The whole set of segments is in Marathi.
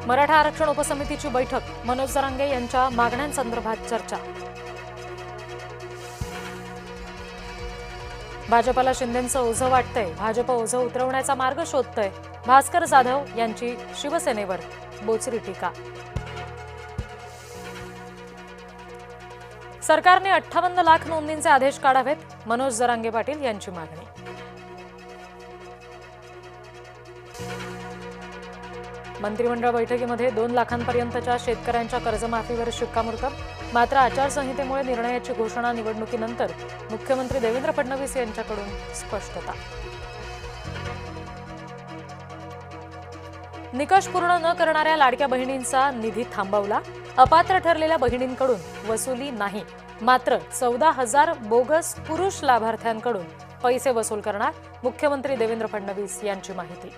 मराठा आरक्षण उपसमितीची बैठक, मनोज जरांगे यांच्या मागण्यांसंदर्भात चर्चा. भाजपला शिंदेंचं ओझं वाटतंय, भाजप ओझं उतरवण्याचा मार्ग शोधतंय. भास्कर जाधव यांची शिवसेनेवर बोचरी टीका. सरकारने 58 लाख नोंदींचे आदेश काढावेत, मनोज जरांगे पाटील यांची मागणी. मंत्रिमंडळ बैठकीमध्ये 2 लाखांपर्यंतच्या शेतकऱ्यांच्या कर्जमाफीवर शिक्कामोर्तब. मात्र आचारसंहितेमुळे निर्णयाची घोषणा निवडणुकीनंतर, मुख्यमंत्री देवेंद्र फडणवीस यांच्याकडून स्पष्टता. निकष पूर्ण न करणाऱ्या लाडक्या बहिणींचा निधी थांबवला. अपात्र ठरलेल्या बहिणींकडून वसुली नाही, मात्र 14,000 बोगस पुरुष लाभार्थ्यांकडून पैसे वसूल करणार, मुख्यमंत्री देवेंद्र फडणवीस यांची माहिती.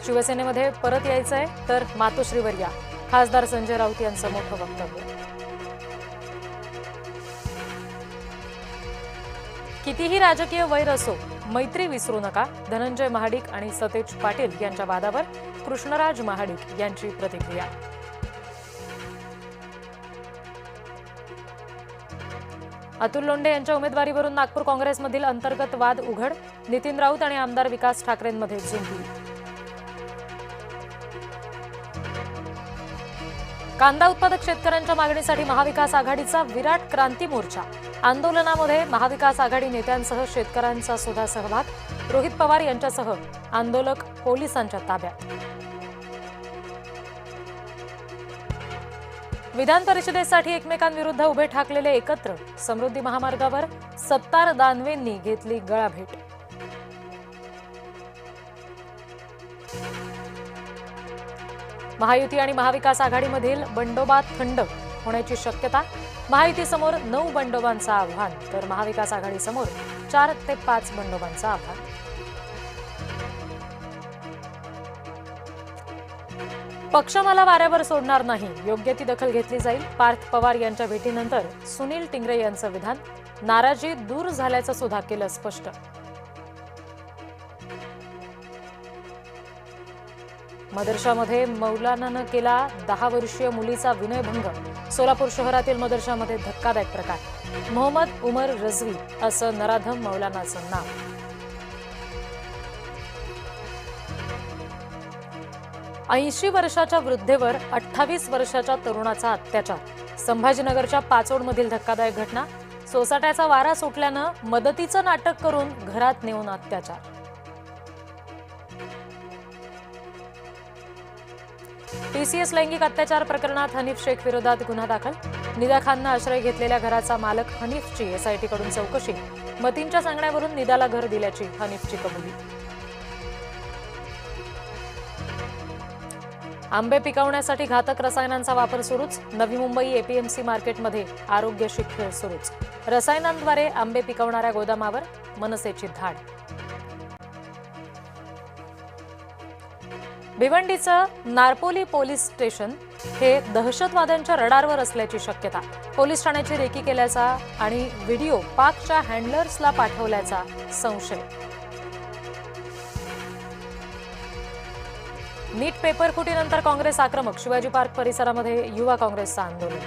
शिवसेनेमध्ये परत यायचंय तर मातोश्रीवर या, खासदार संजय राऊत यांचं मोठं वक्तव्य. कितीही राजकीय वैर असो, मैत्री विसरू नका, धनंजय महाडिक आणि सतेज पाटील यांच्या वादावर कृष्णराज महाडिक यांची प्रतिक्रिया. अतुल लोंढे यांच्या उमेदवारीवरून नागपूर काँग्रेसमधील अंतर्गत वाद उघड. नितीन राऊत आणि आमदार विकास ठाकरेंमध्ये झुंज. कांदा उत्पादक शेतकऱ्यांच्या मागणीसाठी महाविकास आघाडीचा विराट क्रांती मोर्चा. आंदोलनामध्ये महाविकास आघाडी नेत्यांसह शेतकऱ्यांचा सुद्धा सहभाग. रोहित पवार यांच्यासह आंदोलक पोलिसांच्या ताब्यात. विधान परिषदेसाठी एकमेकांविरुद्ध उभे ठाकलेले एकत्र. समृद्धी महामार्गावर सत्तार दानवेंनी घेतली गळाभेट. महायुती आणि महाविकास आघाडीमधील बंडोबा थंड होण्याची शक्यता. महायुतीसमोर 9 बंडोबांचं आव्हान, तर महाविकास आघाडीसमोर 4 ते 5 बंडोबांचं आव्हान. पक्ष मला वाऱ्यावर सोडणार नाही, योग्य ती दखल घेतली जाईल. पार्थ पवार यांच्या भेटीनंतर सुनील टिंगरे यांचं विधान. नाराजी दूर झाल्याचं सुद्धा केलं स्पष्ट. मदरशामध्ये मौलानानं केला 10 वर्षीय मुलीचा विनयभंग. सोलापूर शहरातील मदरशामध्ये धक्कादायक प्रकार. मोहम्मद उमर रझवी असं नराधम मौलानाचं नाव. ऐंशी वर्षाच्या वृद्धेवर 28 वर्षाच्या तरुणाचा अत्याचार. संभाजीनगरच्या पाचोडमधील धक्कादायक घटना. सोसाट्याचा वारा सुटल्यानं मदतीचं नाटक करून घरात नेऊन अत्याचार. टीसीएस लैंगिक अत्याचार प्रकरणात हनीफ शेख विरोधात गुन्हा दाखल. निदा खाननं आश्रय घेतलेल्या घराचा मालक हनीफची एसआयटीकडून चौकशी. मतींच्या सांगण्यावरून निदाला घर दिल्याची हनीफची कबुली. आंबे पिकवण्यासाठी घातक रसायनांचा वापर सुरूच. नवी मुंबई एपीएमसी मार्केटमध्ये आरोग्याशी खेळ सुरूच. रसायनांद्वारे आंबे पिकवणाऱ्या गोदामावर मनसेची धाड. भिवंडीचं नारपोली पोलीस स्टेशन हे दहशतवाद्यांच्या रडारवर असल्याची शक्यता. पोलीस ठाण्याची रेकी केल्याचा आणि व्हिडिओ पाकच्या हँडलर्सला पाठवल्याचा संशय. नीट पेपर फुटीनंतर काँग्रेस आक्रमक. शिवाजी पार्क परिसरामध्ये युवा काँग्रेसचं आंदोलन.